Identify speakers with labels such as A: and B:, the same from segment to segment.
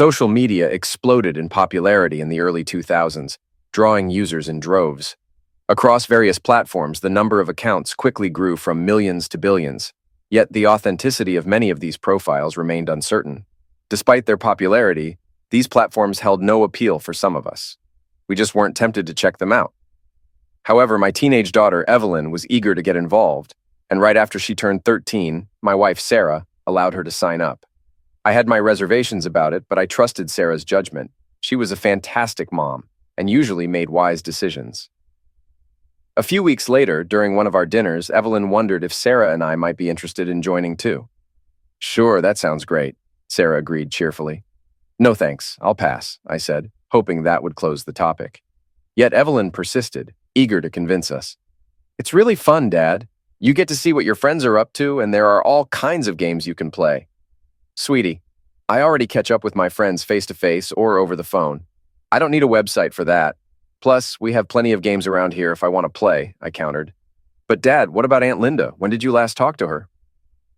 A: Social media exploded in popularity in the early 2000s, drawing users in droves. Across various platforms, the number of accounts quickly grew from millions to billions, yet the authenticity of many of these profiles remained uncertain. Despite their popularity, these platforms held no appeal for some of us. We just weren't tempted to check them out. However, my teenage daughter, Evelyn, was eager to get involved, and right after she turned 13, my wife, Sarah, allowed her to sign up. I had my reservations about it, but I trusted Sarah's judgment. She was a fantastic mom and usually made wise decisions. A few weeks later, during one of our dinners, Evelyn wondered if Sarah and I might be interested in joining too. "Sure, that sounds great," Sarah agreed cheerfully. "No thanks, I'll pass," I said, hoping that would close the topic. Yet Evelyn persisted, eager to convince us. "It's really fun, Dad. You get to see what your friends are up to, and there are all kinds of games you can play." "Sweetie, I already catch up with my friends face-to-face or over the phone. I don't need a website for that. Plus, we have plenty of games around here if I want to play," I countered. "But Dad, what about Aunt Linda? When did you last talk to her?"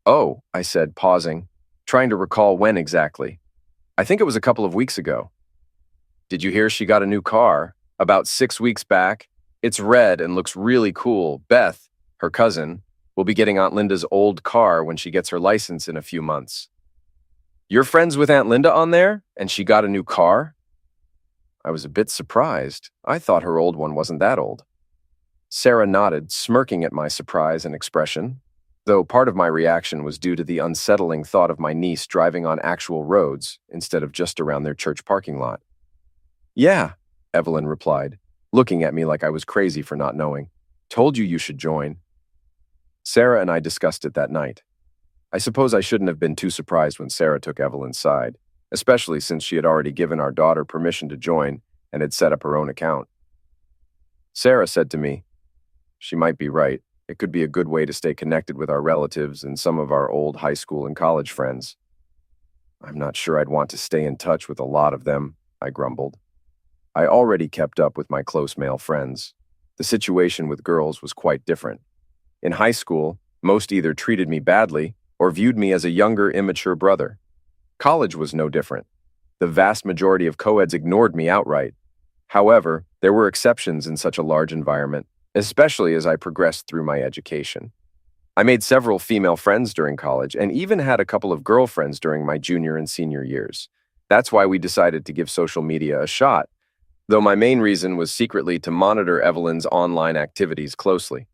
A: "Oh," I said, pausing, trying to recall when exactly. "I think it was a couple of weeks ago." "Did you hear she got a new car? About 6 weeks back? It's red and looks really cool. Beth, her cousin, will be getting Aunt Linda's old car when she gets her license in a few months." "You're friends with Aunt Linda on there? And she got a new car?" I was a bit surprised. I thought her old one wasn't that old. Sarah nodded, smirking at my surprise and expression, though part of my reaction was due to the unsettling thought of my niece driving on actual roads instead of just around their church parking lot. "Yeah," Evelyn replied, looking at me like I was crazy for not knowing. "Told you should join." Sarah and I discussed it that night. I suppose I shouldn't have been too surprised when Sarah took Evelyn's side, especially since she had already given our daughter permission to join and had set up her own account. Sarah said to me, "She might be right. It could be a good way to stay connected with our relatives and some of our old high school and college friends." "I'm not sure I'd want to stay in touch with a lot of them," I grumbled. I already kept up with my close male friends. The situation with girls was quite different. In high school, most either treated me badly or viewed me as a younger, immature brother. College was no different. The vast majority of co-eds ignored me outright. However, there were exceptions in such a large environment, especially as I progressed through my education. I made several female friends during college and even had a couple of girlfriends during my junior and senior years. That's why we decided to give social media a shot, though my main reason was secretly to monitor Evelyn's online activities closely.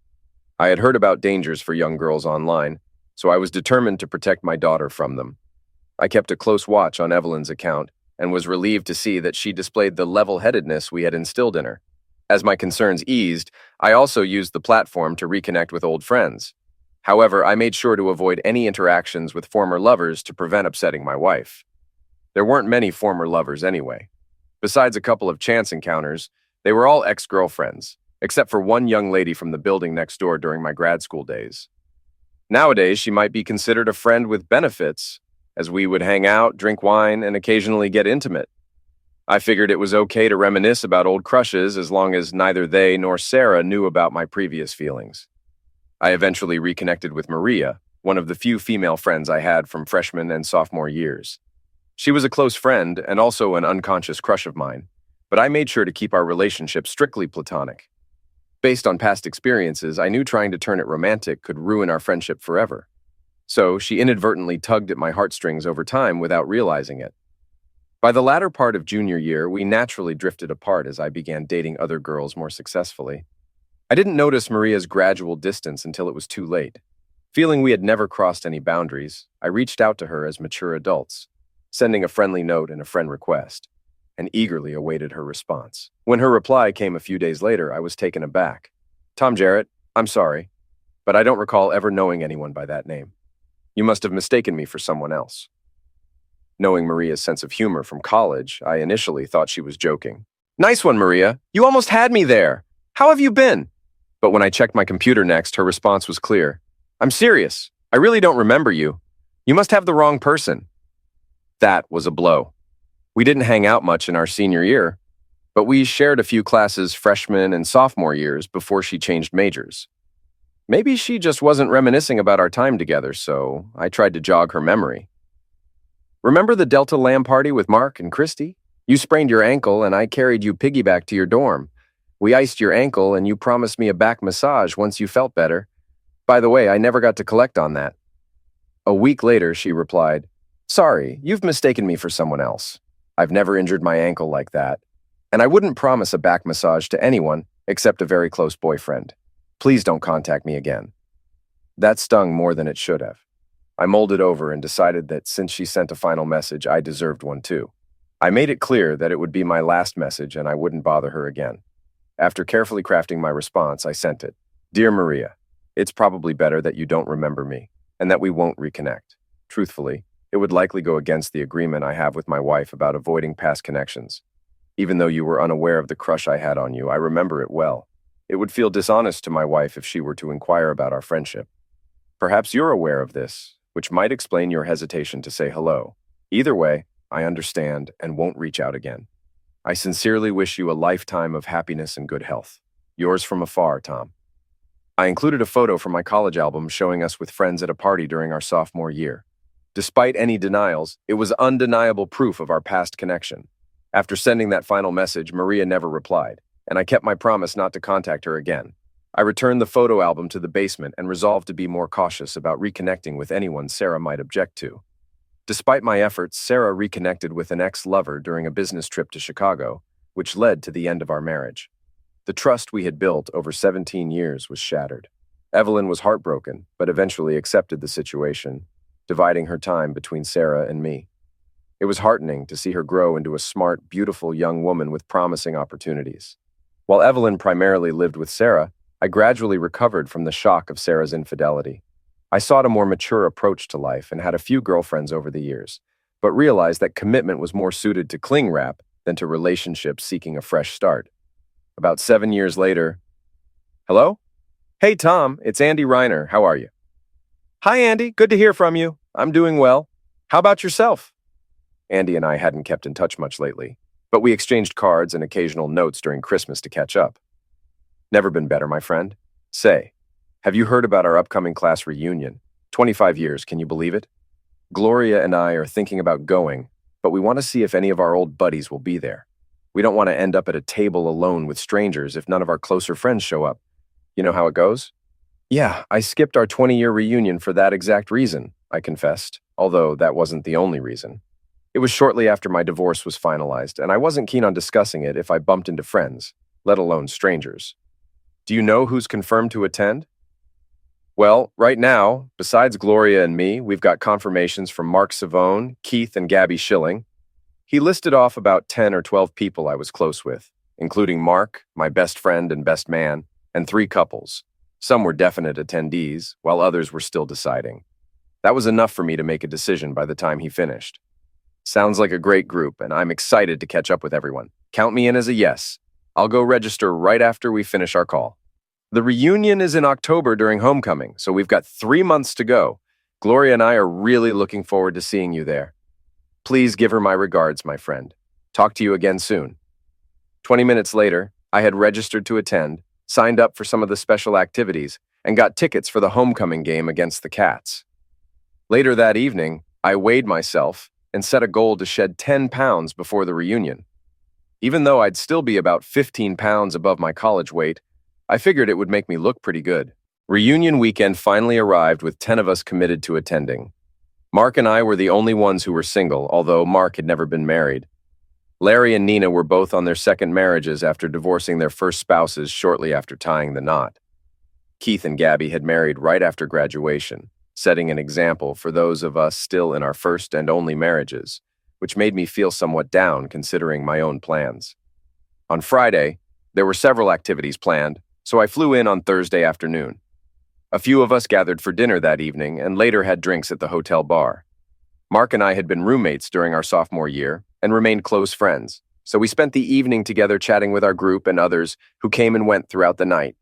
A: I had heard about dangers for young girls online, so I was determined to protect my daughter from them. I kept a close watch on Evelyn's account and was relieved to see that she displayed the level-headedness we had instilled in her. As my concerns eased, I also used the platform to reconnect with old friends. However, I made sure to avoid any interactions with former lovers to prevent upsetting my wife. There weren't many former lovers anyway. Besides a couple of chance encounters, they were all ex-girlfriends, except for one young lady from the building next door during my grad school days. Nowadays, she might be considered a friend with benefits, as we would hang out, drink wine, and occasionally get intimate. I figured it was okay to reminisce about old crushes as long as neither they nor Sarah knew about my previous feelings. I eventually reconnected with Maria, one of the few female friends I had from freshman and sophomore years. She was a close friend and also an unconscious crush of mine, but I made sure to keep our relationship strictly platonic. Based on past experiences, I knew trying to turn it romantic could ruin our friendship forever. So she inadvertently tugged at my heartstrings over time without realizing it. By the latter part of junior year, we naturally drifted apart as I began dating other girls more successfully. I didn't notice Maria's gradual distance until it was too late. Feeling we had never crossed any boundaries, I reached out to her as mature adults, sending a friendly note and a friend request, and eagerly awaited her response. When her reply came a few days later, I was taken aback. "Tom Jarrett, I'm sorry, but I don't recall ever knowing anyone by that name. You must have mistaken me for someone else." Knowing Maria's sense of humor from college, I initially thought she was joking. "Nice one, Maria. You almost had me there. How have you been?" But when I checked my computer next, her response was clear. "I'm serious. I really don't remember you. You must have the wrong person." That was a blow. We didn't hang out much in our senior year, but we shared a few classes freshman and sophomore years before she changed majors. Maybe she just wasn't reminiscing about our time together, so I tried to jog her memory. Remember the Delta Lamb party with Mark and Christy? You sprained your ankle and I carried you piggyback to your dorm. We iced your ankle and you promised me a back massage once you felt better. By the way, I never got to collect on that. A week later, she replied, "Sorry, you've mistaken me for someone else. I've never injured my ankle like that. And I wouldn't promise a back massage to anyone except a very close boyfriend. Please don't contact me again." That stung more than it should have. I mulled it over and decided that since she sent a final message, I deserved one too. I made it clear that it would be my last message and I wouldn't bother her again. After carefully crafting my response, I sent it. "Dear Maria, it's probably better that you don't remember me and that we won't reconnect. Truthfully, it would likely go against the agreement I have with my wife about avoiding past connections. Even though you were unaware of the crush I had on you, I remember it well. It would feel dishonest to my wife if she were to inquire about our friendship. Perhaps you're aware of this, which might explain your hesitation to say hello. Either way, I understand and won't reach out again. I sincerely wish you a lifetime of happiness and good health. Yours from afar, Tom." I included a photo from my college album showing us with friends at a party during our sophomore year. Despite any denials, it was undeniable proof of our past connection. After sending that final message, Maria never replied, and I kept my promise not to contact her again. I returned the photo album to the basement and resolved to be more cautious about reconnecting with anyone Sarah might object to. Despite my efforts, Sarah reconnected with an ex-lover during a business trip to Chicago, which led to the end of our marriage. The trust we had built over 17 years was shattered. Evelyn was heartbroken, but eventually accepted the situation, dividing her time between Sarah and me. It was heartening to see her grow into a smart, beautiful young woman with promising opportunities. While Evelyn primarily lived with Sarah, I gradually recovered from the shock of Sarah's infidelity. I sought a more mature approach to life and had a few girlfriends over the years, but realized that commitment was more suited to cling wrap than to relationships seeking a fresh start. About 7 years later, "Hello? Hey, Tom, it's Andy Reiner. How are you?" "Hi, Andy. Good to hear from you. I'm doing well. How about yourself?" Andy and I hadn't kept in touch much lately, but we exchanged cards and occasional notes during Christmas to catch up. "Never been better, my friend. Say, have you heard about our upcoming class reunion? 25 years, can you believe it? Gloria and I are thinking about going, but we want to see if any of our old buddies will be there. We don't want to end up at a table alone with strangers if none of our closer friends show up. You know how it goes?" "Yeah, I skipped our 20-year reunion for that exact reason," I confessed, although that wasn't the only reason. It was shortly after my divorce was finalized, and I wasn't keen on discussing it if I bumped into friends, let alone strangers. "Do you know who's confirmed to attend?" "Well, right now, besides Gloria and me, we've got confirmations from Mark Savone, Keith, and Gabby Schilling." He listed off about 10 or 12 people I was close with, including Mark, my best friend and best man, and 3 couples. Some were definite attendees, while others were still deciding. That was enough for me to make a decision by the time he finished. "Sounds like a great group, and I'm excited to catch up with everyone. Count me in as a yes. I'll go register right after we finish our call." The reunion is in October during homecoming, so we've got 3 months to go. Gloria and I are really looking forward to seeing you there. Please give her my regards, my friend. Talk to you again soon. 20 minutes later, I had registered to attend, signed up for some of the special activities, and got tickets for the homecoming game against the Cats. Later that evening, I weighed myself and set a goal to shed 10 pounds before the reunion. Even though I'd still be about 15 pounds above my college weight, I figured it would make me look pretty good. Reunion weekend finally arrived with 10 of us committed to attending. Mark and I were the only ones who were single, although Mark had never been married. Larry and Nina were both on their second marriages after divorcing their first spouses shortly after tying the knot. Keith and Gabby had married right after graduation, setting an example for those of us still in our first and only marriages, which made me feel somewhat down considering my own plans. On Friday, there were several activities planned, so I flew in on Thursday afternoon. A few of us gathered for dinner that evening and later had drinks at the hotel bar. Mark and I had been roommates during our sophomore year and remained close friends, so we spent the evening together chatting with our group and others who came and went throughout the night.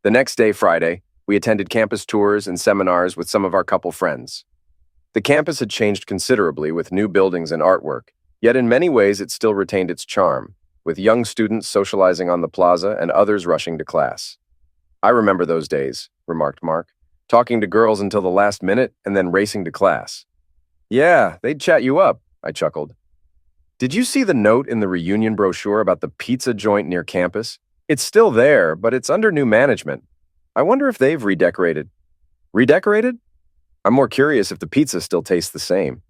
A: The next day, Friday, we attended campus tours and seminars with some of our couple friends. The campus had changed considerably with new buildings and artwork, yet in many ways it still retained its charm, with young students socializing on the plaza and others rushing to class. "I remember those days," remarked Mark, "talking to girls until the last minute and then racing to class." Yeah, they'd chat you up, I chuckled. Did you see the note in the reunion brochure about the pizza joint near campus? It's still there, but it's under new management. I wonder if they've redecorated. Redecorated? I'm more curious if the pizza still tastes the same.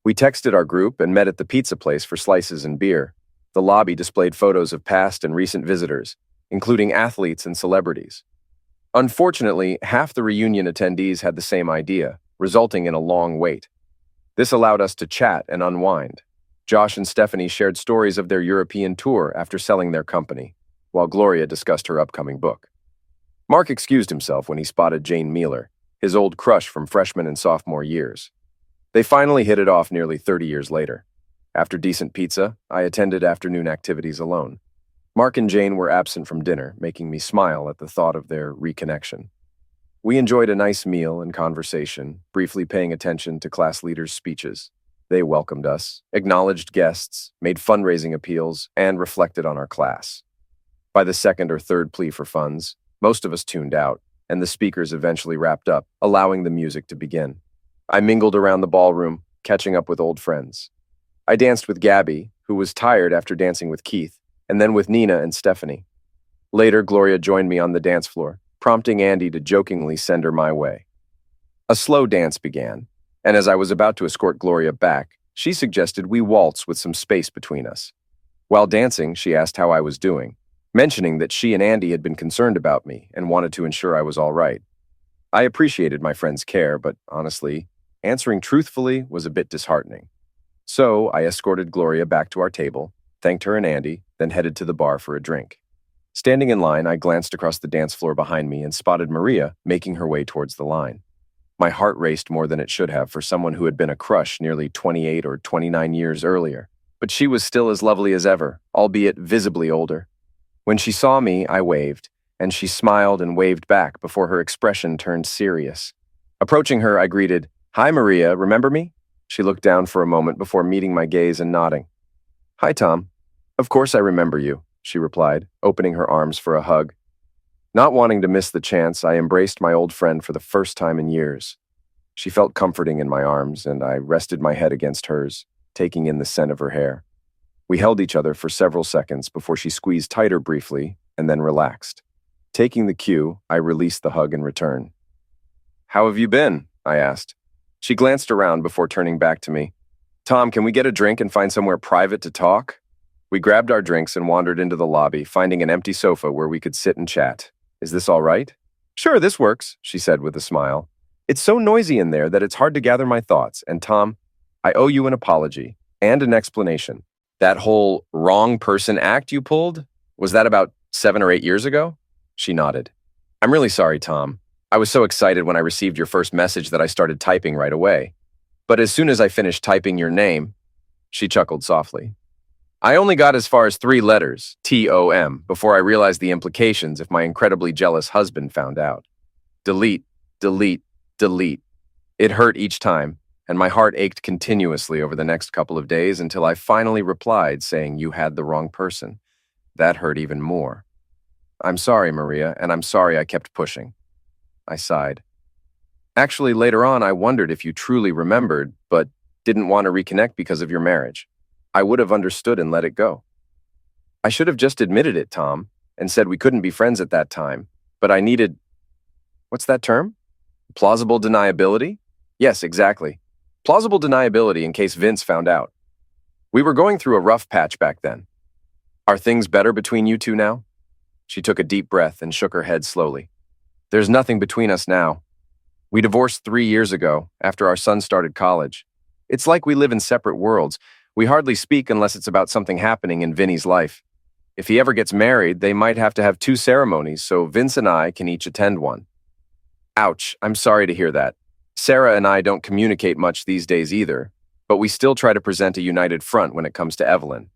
A: We texted our group and met at the pizza place for slices and beer. The lobby displayed photos of past and recent visitors, including athletes and celebrities. Unfortunately, half the reunion attendees had the same idea, resulting in a long wait. This allowed us to chat and unwind. Josh and Stephanie shared stories of their European tour after selling their company, while Gloria discussed her upcoming book. Mark excused himself when he spotted Jane Mealer, his old crush from freshman and sophomore years. They finally hit it off nearly 30 years later. After decent pizza, I attended afternoon activities alone. Mark and Jane were absent from dinner, making me smile at the thought of their reconnection. We enjoyed a nice meal and conversation, briefly paying attention to class leaders' speeches. They welcomed us, acknowledged guests, made fundraising appeals, and reflected on our class. By the second or third plea for funds, most of us tuned out, and the speakers eventually wrapped up, allowing the music to begin. I mingled around the ballroom, catching up with old friends. I danced with Gabby, who was tired after dancing with Keith, and then with Nina and Stephanie. Later, Gloria joined me on the dance floor, prompting Andy to jokingly send her my way. A slow dance began, and as I was about to escort Gloria back, she suggested we waltz with some space between us. While dancing, she asked how I was doing, mentioning that she and Andy had been concerned about me and wanted to ensure I was all right. I appreciated my friend's care, but honestly, answering truthfully was a bit disheartening. So I escorted Gloria back to our table, thanked her and Andy, then headed to the bar for a drink. Standing in line, I glanced across the dance floor behind me and spotted Maria making her way towards the line. My heart raced more than it should have for someone who had been a crush nearly 28 or 29 years earlier. But she was still as lovely as ever, albeit visibly older. When she saw me, I waved, and she smiled and waved back before her expression turned serious. Approaching her, I greeted, "Hi, Maria, remember me?" She looked down for a moment before meeting my gaze and nodding. "Hi, Tom. Of course I remember you," she replied, opening her arms for a hug. Not wanting to miss the chance, I embraced my old friend for the first time in years. She felt comforting in my arms, and I rested my head against hers, taking in the scent of her hair. We held each other for several seconds before she squeezed tighter briefly and then relaxed. Taking the cue, I released the hug in return. "How have you been?" I asked. She glanced around before turning back to me. "Tom, can we get a drink and find somewhere private to talk?" We grabbed our drinks and wandered into the lobby, finding an empty sofa where we could sit and chat. "Is this all right?" "Sure, this works," she said with a smile. "It's so noisy in there that it's hard to gather my thoughts, and Tom, I owe you an apology and an explanation. That whole wrong person act you pulled, was that about 7 or 8 years ago?" She nodded. "I'm really sorry, Tom. I was so excited when I received your first message that I started typing right away. But as soon as I finished typing your name," she chuckled softly, "I only got as far as 3 letters, T-O-M, before I realized the implications if my incredibly jealous husband found out. Delete, delete, delete. It hurt each time, and my heart ached continuously over the next couple of days until I finally replied saying you had the wrong person. That hurt even more. I'm sorry, Maria, and I'm sorry I kept pushing." I sighed. "Actually, later on, I wondered if you truly remembered, but didn't want to reconnect because of your marriage. I would have understood and let it go. I should have just admitted it, Tom, and said we couldn't be friends at that time, but I needed— what's that term? Plausible deniability? Yes, exactly. Plausible deniability in case Vince found out. We were going through a rough patch back then. Are things better between you two now?" She took a deep breath and shook her head slowly. "There's nothing between us now. We divorced 3 years ago, after our son started college. It's like we live in separate worlds. We hardly speak unless it's about something happening in Vinny's life. If he ever gets married, they might have to have 2 ceremonies, so Vince and I can each attend one." Ouch, I'm sorry to hear that. Sarah and I don't communicate much these days either, but we still try to present a united front when it comes to Evelyn.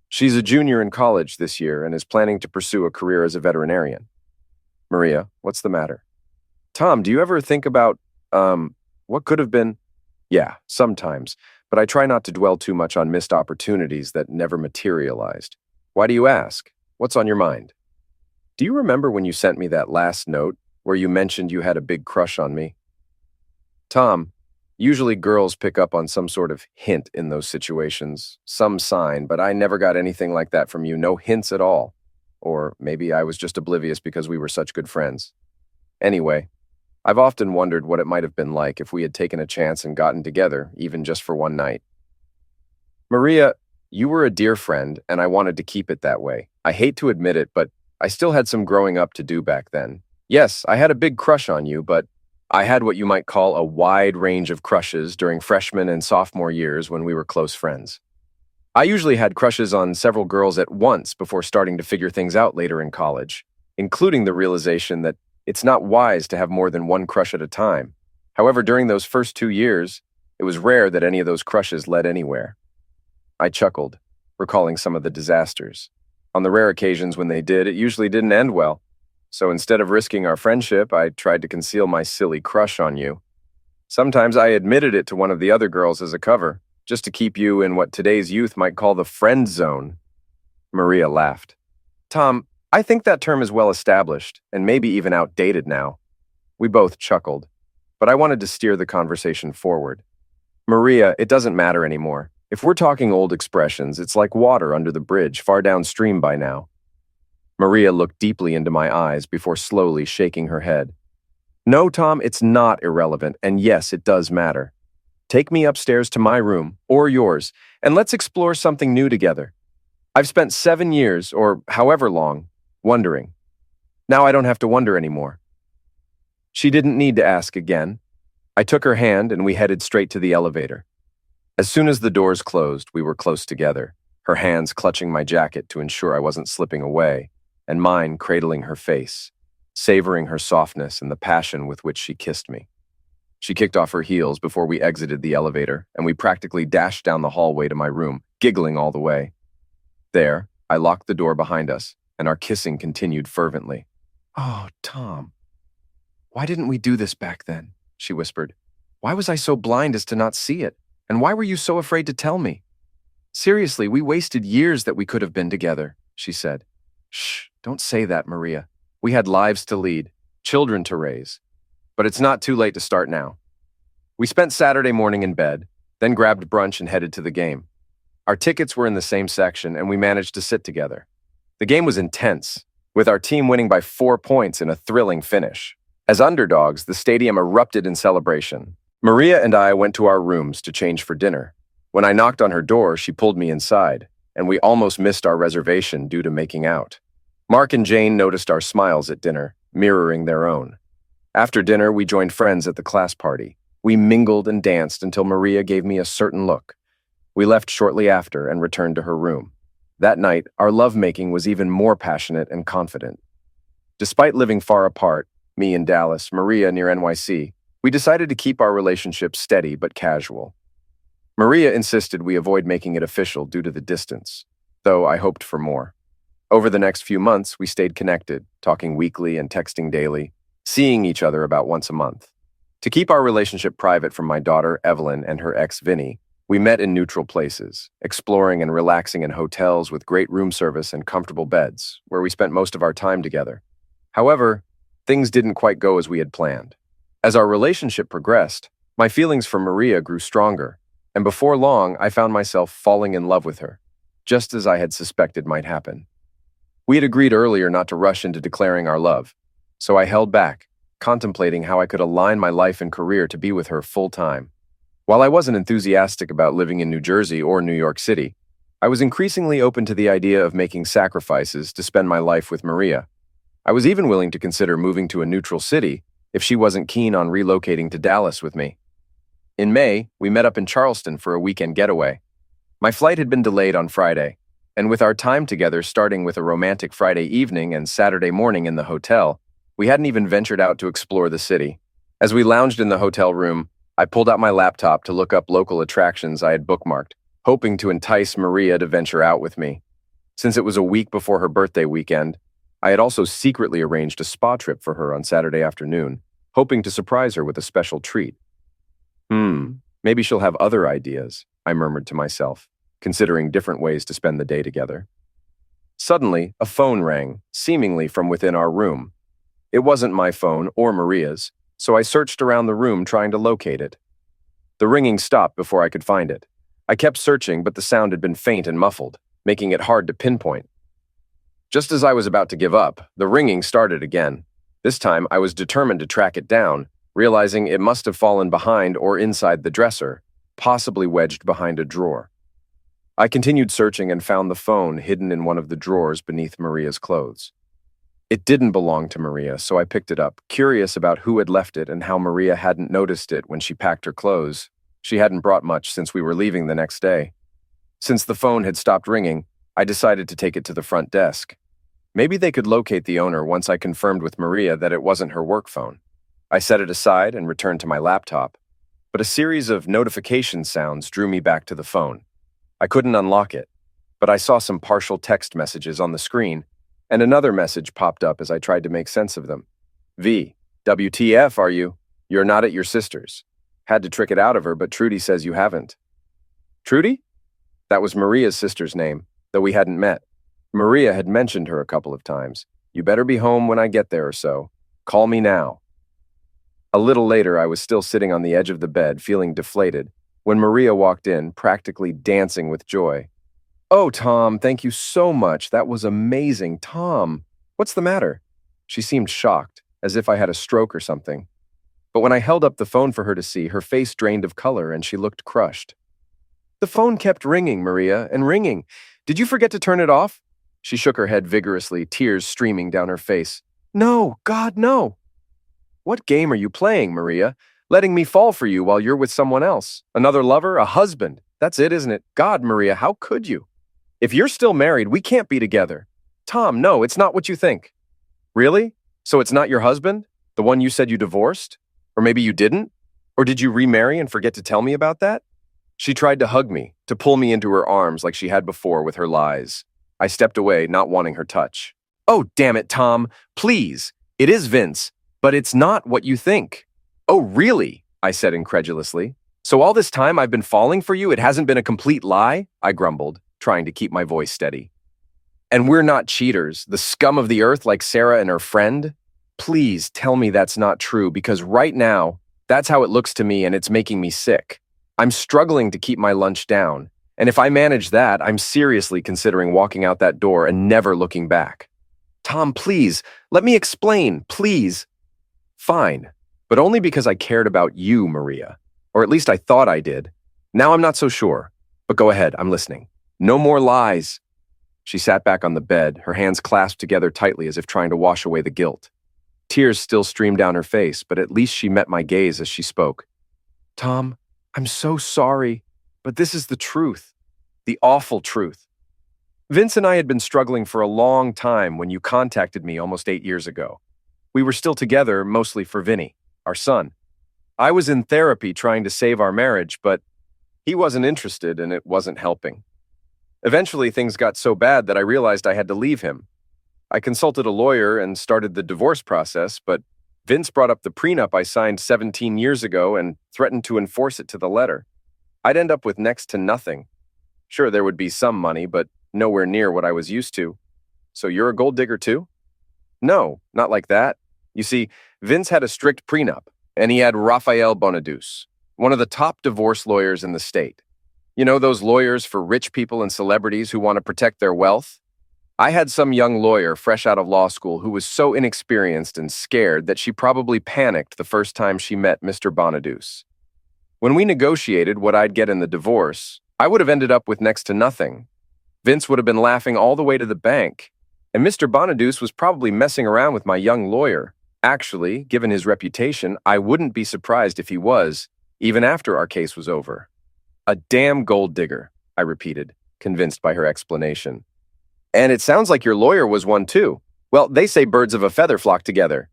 A: She's a junior in college this year and is planning to pursue a career as a veterinarian. Maria, what's the matter? Tom, do you ever think about, what could have been? Yeah, sometimes, but I try not to dwell too much on missed opportunities that never materialized. Why do you ask? What's on your mind? Do you remember when you sent me that last note where you mentioned you had a big crush on me? Tom, Usually girls pick up on some sort of hint in those situations, some sign, but I never got anything like that from you, no hints at all. Or maybe I was just oblivious because we were such good friends. Anyway, I've often wondered what it might have been like if we had taken a chance and gotten together, even just for one night. Maria, you were a dear friend, and I wanted to keep it that way. I hate to admit it, but I still had some growing up to do back then. Yes, I had a big crush on you, but I had what you might call a wide range of crushes during freshman and sophomore years when we were close friends. I usually had crushes on several girls at once before starting to figure things out later in college, including the realization that it's not wise to have more than one crush at a time. However, during those first 2 years, it was rare that any of those crushes led anywhere. I chuckled, recalling some of the disasters. On the rare occasions when they did, it usually didn't end well. So instead of risking our friendship, I tried to conceal my silly crush on you. Sometimes I admitted it to one of the other girls as a cover, just to keep you in what today's youth might call the friend zone. Maria laughed. Tom, I think that term is well established, and maybe even outdated now. We both chuckled, but I wanted to steer the conversation forward. Maria, it doesn't matter anymore. If we're talking old expressions, it's like water under the bridge far downstream by now. Maria looked deeply into my eyes before slowly shaking her head. No, Tom, it's not irrelevant, and yes, it does matter. Take me upstairs to my room, or yours, and let's explore something new together. I've spent 7 years, or however long, wondering. Now I don't have to wonder anymore. She didn't need to ask again. I took her hand and we headed straight to the elevator. As soon as the doors closed, we were close together, her hands clutching my jacket to ensure I wasn't slipping away, and mine cradling her face, savoring her softness and the passion with which she kissed me. She kicked off her heels before we exited the elevator, and we practically dashed down the hallway to my room, giggling all the way. There, I locked the door behind us, and our kissing continued fervently. Oh, Tom. Why didn't we do this back then? She whispered. Why was I so blind as to not see it? And why were you so afraid to tell me? Seriously, we wasted years that we could have been together, she said. Shh, don't say that, Maria. We had lives to lead, children to raise. But it's not too late to start now. We spent Saturday morning in bed, then grabbed brunch and headed to the game. Our tickets were in the same section, and we managed to sit together. The game was intense, with our team winning by 4 points in a thrilling finish. As underdogs, the stadium erupted in celebration. Maria and I went to our rooms to change for dinner. When I knocked on her door, she pulled me inside, and we almost missed our reservation due to making out. Mark and Jane noticed our smiles at dinner, mirroring their own. After dinner, we joined friends at the class party. We mingled and danced until Maria gave me a certain look. We left shortly after and returned to her room. That night, our lovemaking was even more passionate and confident. Despite living far apart, me in Dallas, Maria near NYC, we decided to keep our relationship steady but casual. Maria insisted we avoid making it official due to the distance, though I hoped for more. Over the next few months, we stayed connected, talking weekly and texting daily, seeing each other about once a month. To keep our relationship private from my daughter, Evelyn, and her ex, Vinny, we met in neutral places, exploring and relaxing in hotels with great room service and comfortable beds, where we spent most of our time together. However, things didn't quite go as we had planned. As our relationship progressed, my feelings for Maria grew stronger, and before long, I found myself falling in love with her, just as I had suspected might happen. We had agreed earlier not to rush into declaring our love, so I held back, contemplating how I could align my life and career to be with her full-time. While I wasn't enthusiastic about living in New Jersey or New York City, I was increasingly open to the idea of making sacrifices to spend my life with Maria. I was even willing to consider moving to a neutral city if she wasn't keen on relocating to Dallas with me. In May, we met up in Charleston for a weekend getaway. My flight had been delayed on Friday, and with our time together starting with a romantic Friday evening and Saturday morning in the hotel, we hadn't even ventured out to explore the city. As we lounged in the hotel room, I pulled out my laptop to look up local attractions I had bookmarked, hoping to entice Maria to venture out with me. Since it was a week before her birthday weekend, I had also secretly arranged a spa trip for her on Saturday afternoon, hoping to surprise her with a special treat. Maybe she'll have other ideas, I murmured to myself, considering different ways to spend the day together. Suddenly, a phone rang, seemingly from within our room. It wasn't my phone or Maria's, so I searched around the room trying to locate it. The ringing stopped before I could find it. I kept searching, but the sound had been faint and muffled, making it hard to pinpoint. Just as I was about to give up, the ringing started again. This time, I was determined to track it down, realizing it must have fallen behind or inside the dresser, possibly wedged behind a drawer. I continued searching and found the phone hidden in one of the drawers beneath Maria's clothes. It didn't belong to Maria, so I picked it up, curious about who had left it and how Maria hadn't noticed it when she packed her clothes. She hadn't brought much since we were leaving the next day. Since the phone had stopped ringing, I decided to take it to the front desk. Maybe they could locate the owner once I confirmed with Maria that it wasn't her work phone. I set it aside and returned to my laptop, but a series of notification sounds drew me back to the phone. I couldn't unlock it, but I saw some partial text messages on the screen, and another message popped up as I tried to make sense of them. WTF, are you? You're not at your sister's. Had to trick it out of her, but Trudy says you haven't. Trudy? That was Maria's sister's name, though we hadn't met. Maria had mentioned her a couple of times. You better be home when I get there or so. Call me now. A little later, I was still sitting on the edge of the bed, feeling deflated, when Maria walked in, practically dancing with joy. Oh, Tom, thank you so much. That was amazing. Tom, what's the matter? She seemed shocked, as if I had a stroke or something. But when I held up the phone for her to see, her face drained of color and she looked crushed. The phone kept ringing, Maria, and ringing. Did you forget to turn it off? She shook her head vigorously, tears streaming down her face. No, God, no. What game are you playing, Maria? Letting me fall for you while you're with someone else? Another lover? A husband? That's it, isn't it? God, Maria, how could you? If you're still married, we can't be together. Tom, no, it's not what you think. Really? So it's not your husband? The one you said you divorced? Or maybe you didn't? Or did you remarry and forget to tell me about that? She tried to hug me, to pull me into her arms like she had before with her lies. I stepped away, not wanting her touch. Oh, damn it, Tom. Please. It is Vince, but it's not what you think. Oh, really? I said incredulously. So all this time I've been falling for you, it hasn't been a complete lie? I grumbled, trying to keep my voice steady. And we're not cheaters, the scum of the earth like Sarah and her friend? Please tell me that's not true, because right now, that's how it looks to me and it's making me sick. I'm struggling to keep my lunch down. And if I manage that, I'm seriously considering walking out that door and never looking back. Tom, please, let me explain, please. Fine, but only because I cared about you, Maria. Or at least I thought I did. Now I'm not so sure. But go ahead, I'm listening. No more lies. She sat back on the bed, her hands clasped together tightly as if trying to wash away the guilt. Tears still streamed down her face, but at least she met my gaze as she spoke. Tom, I'm so sorry. But this is the truth, the awful truth. Vince and I had been struggling for a long time when you contacted me almost 8 years ago. We were still together, mostly for Vinny, our son. I was in therapy trying to save our marriage, but he wasn't interested and it wasn't helping. Eventually, things got so bad that I realized I had to leave him. I consulted a lawyer and started the divorce process, but Vince brought up the prenup I signed 17 years ago and threatened to enforce it to the letter. I'd end up with next to nothing. Sure, there would be some money, but nowhere near what I was used to. So you're a gold digger too? No, not like that. You see, Vince had a strict prenup, and he had Rafael Bonadus, one of the top divorce lawyers in the state. You know, those lawyers for rich people and celebrities who want to protect their wealth? I had some young lawyer fresh out of law school who was so inexperienced and scared that she probably panicked the first time she met Mr. Bonadus. When we negotiated what I'd get in the divorce, I would have ended up with next to nothing. Vince would have been laughing all the way to the bank, and Mr. Bonadus was probably messing around with my young lawyer. Actually, given his reputation, I wouldn't be surprised if he was, even after our case was over. A damn gold digger, I repeated, convinced by her explanation. And it sounds like your lawyer was one too. Well, they say birds of a feather flock together.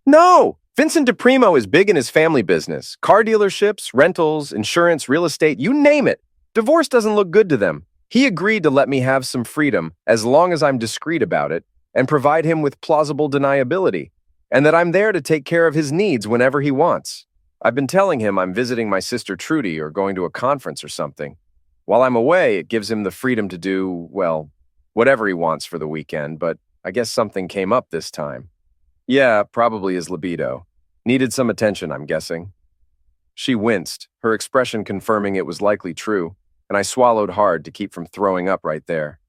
A: No! Vincent DePrimo is big in his family business. Car dealerships, rentals, insurance, real estate, you name it. Divorce doesn't look good to them. He agreed to let me have some freedom as long as I'm discreet about it and provide him with plausible deniability, and that I'm there to take care of his needs whenever he wants. I've been telling him I'm visiting my sister Trudy or going to a conference or something. While I'm away, it gives him the freedom to do, well, whatever he wants for the weekend, but I guess something came up this time. Yeah, probably his libido. Needed some attention, I'm guessing. She winced, her expression confirming it was likely true, and I swallowed hard to keep from throwing up right there.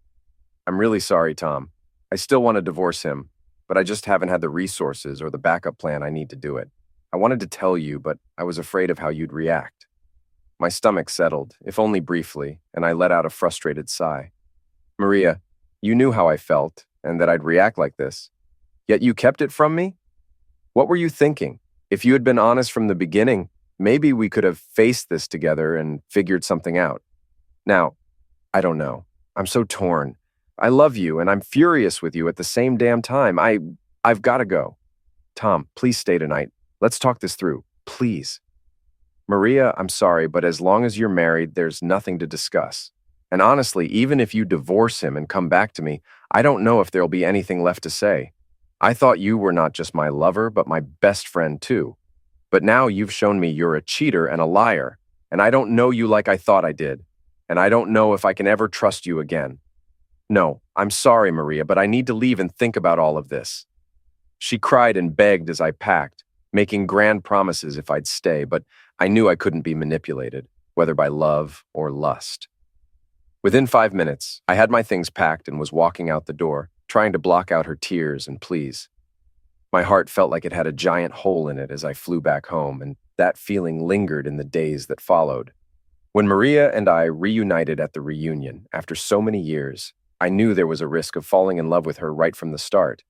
A: I'm really sorry, Tom. I still want to divorce him, but I just haven't had the resources or the backup plan I need to do it. I wanted to tell you, but I was afraid of how you'd react. My stomach settled, if only briefly, and I let out a frustrated sigh. Maria, you knew how I felt, and that I'd react like this. Yet you kept it from me? What were you thinking? If you had been honest from the beginning, maybe we could have faced this together and figured something out. Now, I don't know. I'm so torn. I love you, and I'm furious with you at the same damn time. I've got to go. Tom, please stay tonight. Let's talk this through. Please. Maria, I'm sorry, but as long as you're married, there's nothing to discuss. And honestly, even if you divorce him and come back to me, I don't know if there'll be anything left to say. I thought you were not just my lover, but my best friend too. But now you've shown me you're a cheater and a liar, and I don't know you like I thought I did. And I don't know if I can ever trust you again. No, I'm sorry, Maria, but I need to leave and think about all of this. She cried and begged as I packed, making grand promises if I'd stay, but I knew I couldn't be manipulated, whether by love or lust. Within 5 minutes, I had my things packed and was walking out the door, trying to block out her tears and pleas. My heart felt like it had a giant hole in it as I flew back home, and that feeling lingered in the days that followed. When Maria and I reunited at the reunion, after so many years, I knew there was a risk of falling in love with her right from the start.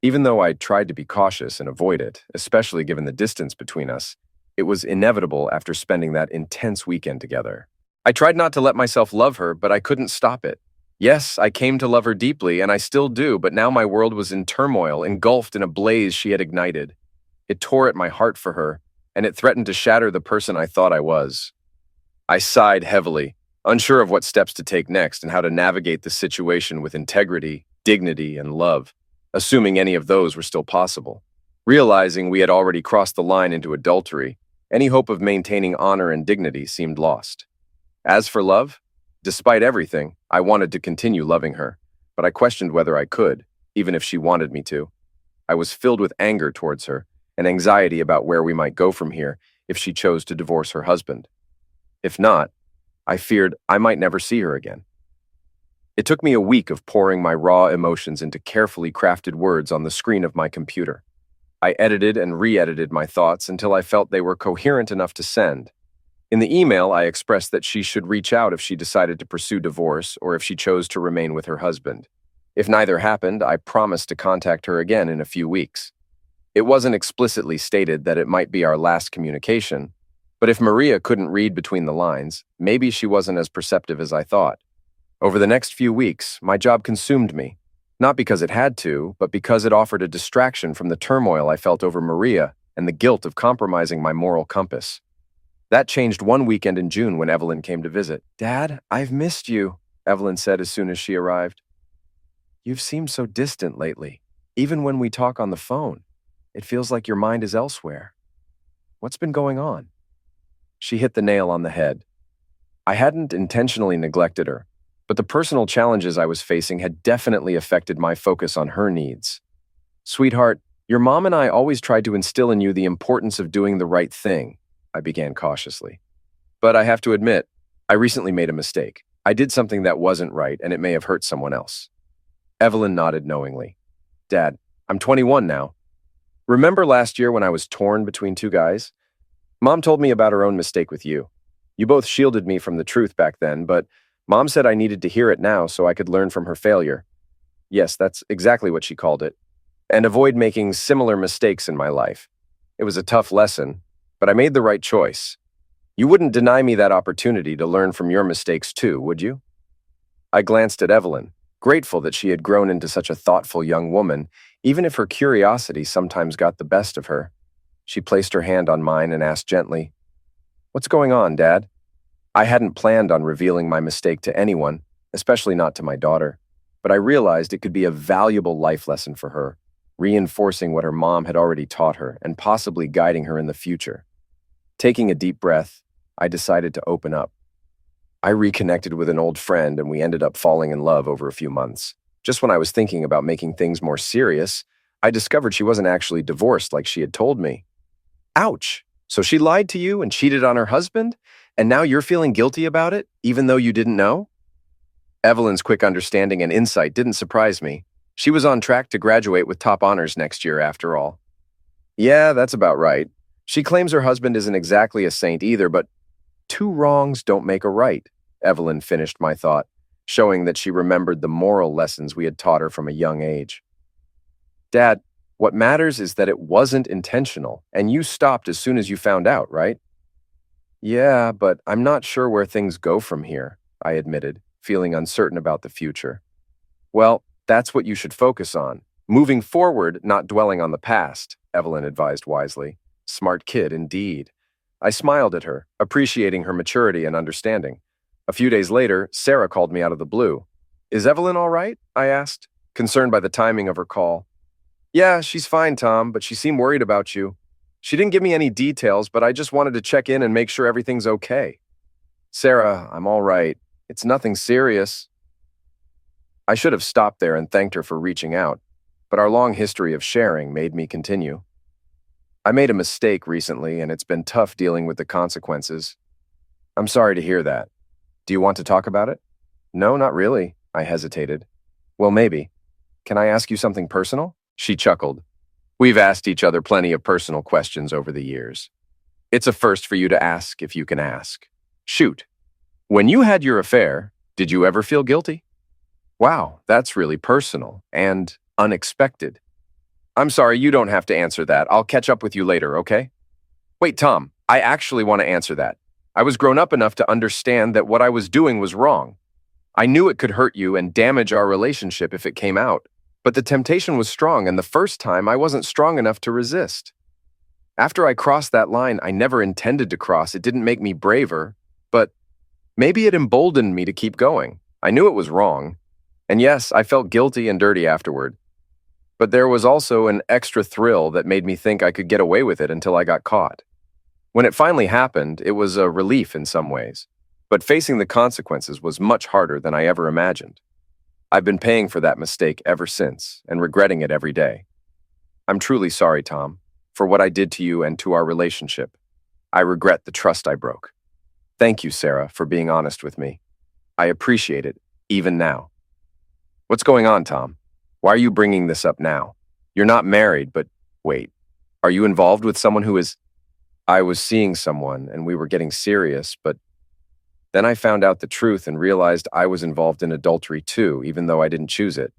A: Even though I tried to be cautious and avoid it, especially given the distance between us, it was inevitable after spending that intense weekend together. I tried not to let myself love her, but I couldn't stop it. Yes, I came to love her deeply, and I still do, but now my world was in turmoil, engulfed in a blaze she had ignited. It tore at my heart for her, and it threatened to shatter the person I thought I was. I sighed heavily, unsure of what steps to take next and how to navigate the situation with integrity, dignity, and love, assuming any of those were still possible. Realizing we had already crossed the line into adultery, any hope of maintaining honor and dignity seemed lost. As for love, despite everything, I wanted to continue loving her, but I questioned whether I could, even if she wanted me to. I was filled with anger towards her and anxiety about where we might go from here if she chose to divorce her husband. If not, I feared I might never see her again. It took me a week of pouring my raw emotions into carefully crafted words on the screen of my computer. I edited and re-edited my thoughts until I felt they were coherent enough to send. In the email, I expressed that she should reach out if she decided to pursue divorce or if she chose to remain with her husband. If neither happened, I promised to contact her again in a few weeks. It wasn't explicitly stated that it might be our last communication, but if Maria couldn't read between the lines, maybe she wasn't as perceptive as I thought. Over the next few weeks, my job consumed me, not because it had to, but because it offered a distraction from the turmoil I felt over Maria and the guilt of compromising my moral compass. That changed one weekend in June when Evelyn came to visit. "Dad, I've missed you," Evelyn said as soon as she arrived. "You've seemed so distant lately. Even when we talk on the phone, it feels like your mind is elsewhere. What's been going on?" She hit the nail on the head. I hadn't intentionally neglected her, but the personal challenges I was facing had definitely affected my focus on her needs. "Sweetheart, your mom and I always tried to instill in you the importance of doing the right thing," I began cautiously. "But I have to admit, I recently made a mistake. I did something that wasn't right, and it may have hurt someone else." Evelyn nodded knowingly. "Dad, I'm 21 now. Remember last year when I was torn between two guys? Mom told me about her own mistake with you. You both shielded me from the truth back then, but Mom said I needed to hear it now so I could learn from her failure. Yes, that's exactly what she called it. And avoid making similar mistakes in my life. It was a tough lesson, but I made the right choice. You wouldn't deny me that opportunity to learn from your mistakes too, would you?" I glanced at Evelyn, grateful that she had grown into such a thoughtful young woman, even if her curiosity sometimes got the best of her. She placed her hand on mine and asked gently, "What's going on, Dad?" I hadn't planned on revealing my mistake to anyone, especially not to my daughter, but I realized it could be a valuable life lesson for her, reinforcing what her mom had already taught her and possibly guiding her in the future. Taking a deep breath, I decided to open up. I reconnected with an old friend and we ended up falling in love over a few months. Just when I was thinking about making things more serious, I discovered she wasn't actually divorced like she had told me. Ouch! So she lied to you and cheated on her husband, and now you're feeling guilty about it, even though you didn't know? Evelyn's quick understanding and insight didn't surprise me. She was on track to graduate with top honors next year, after all. Yeah, that's about right. She claims her husband isn't exactly a saint either, but two wrongs don't make a right, Evelyn finished my thought, showing that she remembered the moral lessons we had taught her from a young age. Dad, what matters is that it wasn't intentional, and you stopped as soon as you found out, right? Yeah, but I'm not sure where things go from here, I admitted, feeling uncertain about the future. Well, that's what you should focus on. Moving forward, not dwelling on the past, Evelyn advised wisely. Smart kid, indeed. I smiled at her, appreciating her maturity and understanding. A few days later, Sarah called me out of the blue. Is Evelyn all right? I asked, concerned by the timing of her call. Yeah, she's fine, Tom, but she seemed worried about you. She didn't give me any details, but I just wanted to check in and make sure everything's okay. Sarah, I'm all right. It's nothing serious. I should have stopped there and thanked her for reaching out, but our long history of sharing made me continue. I made a mistake recently, and it's been tough dealing with the consequences. I'm sorry to hear that. Do you want to talk about it? No, not really, I hesitated. Well, maybe. Can I ask you something personal? She chuckled. We've asked each other plenty of personal questions over the years. It's a first for you to ask if you can ask. Shoot. When you had your affair, did you ever feel guilty? Wow, that's really personal and unexpected. I'm sorry, you don't have to answer that. I'll catch up with you later, okay? Wait, Tom, I actually want to answer that. I was grown up enough to understand that what I was doing was wrong. I knew it could hurt you and damage our relationship if it came out, but the temptation was strong, and the first time I wasn't strong enough to resist. After I crossed that line I never intended to cross, it didn't make me braver, but maybe it emboldened me to keep going. I knew it was wrong, and yes, I felt guilty and dirty afterward. But there was also an extra thrill that made me think I could get away with it until I got caught. When it finally happened, it was a relief in some ways, but facing the consequences was much harder than I ever imagined. I've been paying for that mistake ever since and regretting it every day. I'm truly sorry, Tom, for what I did to you and to our relationship. I regret the trust I broke. Thank you, Sarah, for being honest with me. I appreciate it, even now. What's going on, Tom? Why are you bringing this up now? You're not married, but wait, are you involved with someone who is... I was seeing someone and we were getting serious, but then I found out the truth and realized I was involved in adultery too, even though I didn't choose it.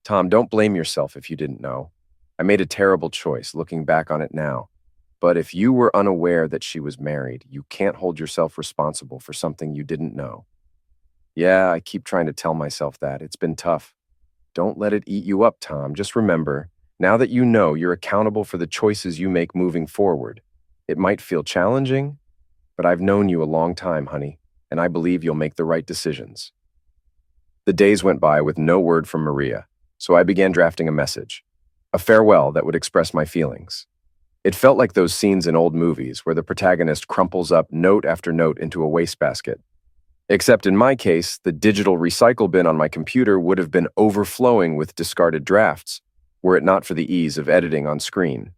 A: Tom, don't blame yourself if you didn't know. I made a terrible choice looking back on it now. But if you were unaware that she was married, you can't hold yourself responsible for something you didn't know. Yeah, I keep trying to tell myself that. It's been tough. Don't let it eat you up, Tom. Just remember, now that you know, you're accountable for the choices you make moving forward. It might feel challenging, but I've known you a long time, honey, and I believe you'll make the right decisions. The days went by with no word from Maria, so I began drafting a message, a farewell that would express my feelings. It felt like those scenes in old movies where the protagonist crumples up note after note into a wastebasket. Except in my case, the digital recycle bin on my computer would have been overflowing with discarded drafts, were it not for the ease of editing on screen.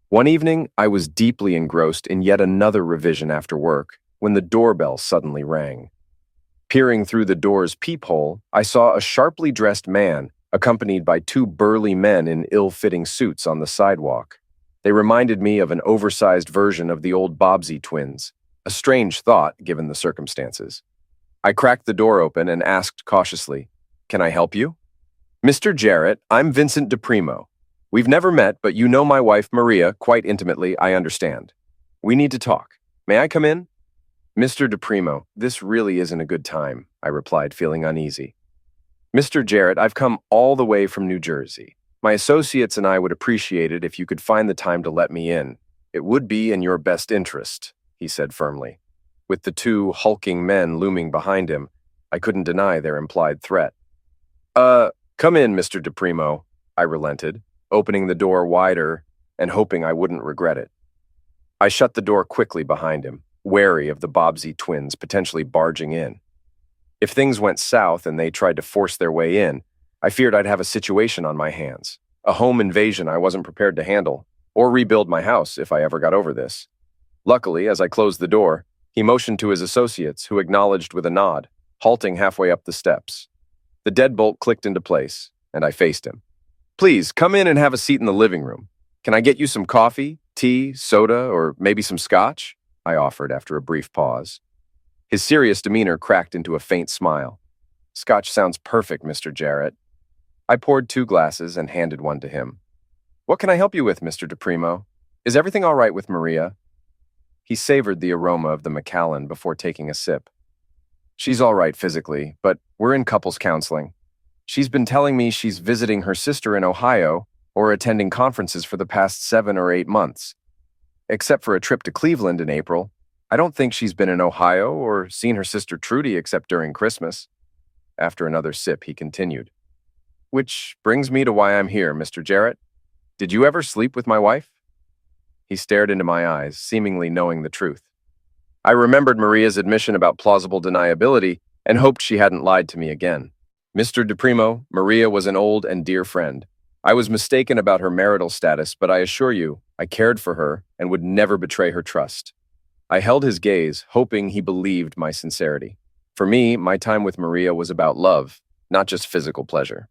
A: One evening, I was deeply engrossed in yet another revision after work when the doorbell suddenly rang. Peering through the door's peephole, I saw a sharply dressed man accompanied by two burly men in ill-fitting suits on the sidewalk. They reminded me of an oversized version of the old Bobbsey twins, a strange thought given the circumstances. I cracked the door open and asked cautiously, "Can I help you?" "Mr. Jarrett, I'm Vincent DePrimo. We've never met, but you know my wife, Maria, quite intimately, I understand. We need to talk. May I come in?" "Mr. DePrimo, this really isn't a good time," I replied, feeling uneasy. "Mr. Jarrett, I've come all the way from New Jersey. My associates and I would appreciate it if you could find the time to let me in. It would be in your best interest," he said firmly. With the two hulking men looming behind him, I couldn't deny their implied threat. Come in, Mr. DePrimo," I relented, opening the door wider and hoping I wouldn't regret it. I shut the door quickly behind him, wary of the Bobbsey twins potentially barging in. If things went south and they tried to force their way in, I feared I'd have a situation on my hands, a home invasion I wasn't prepared to handle. or rebuild my house if I ever got over this. Luckily, as I closed the door, he motioned to his associates, who acknowledged with a nod, halting halfway up the steps. The deadbolt clicked into place, and I faced him. "Please, come in and have a seat in the living room. Can I get you some coffee, tea, soda, or maybe some scotch?" I offered after a brief pause. His serious demeanor cracked into a faint smile. "Scotch sounds perfect, Mr. Jarrett." I poured 2 glasses and handed one to him. "What can I help you with, Mr. DePrimo? Is everything all right with Maria?" He savored the aroma of the Macallan before taking a sip. "She's all right physically, but we're in couples counseling. She's been telling me she's visiting her sister in Ohio or attending conferences for the past 7 or 8 months. Except for a trip to Cleveland in April, I don't think she's been in Ohio or seen her sister Trudy except during Christmas." After another sip, he continued. "Which brings me to why I'm here, Mr. Jarrett. Did you ever sleep with my wife?" He stared into my eyes, seemingly knowing the truth. I remembered Maria's admission about plausible deniability and hoped she hadn't lied to me again. "Mr. DePrimo, Maria was an old and dear friend. I was mistaken about her marital status, but I assure you, I cared for her and would never betray her trust." I held his gaze, hoping he believed my sincerity. For me, my time with Maria was about love, not just physical pleasure.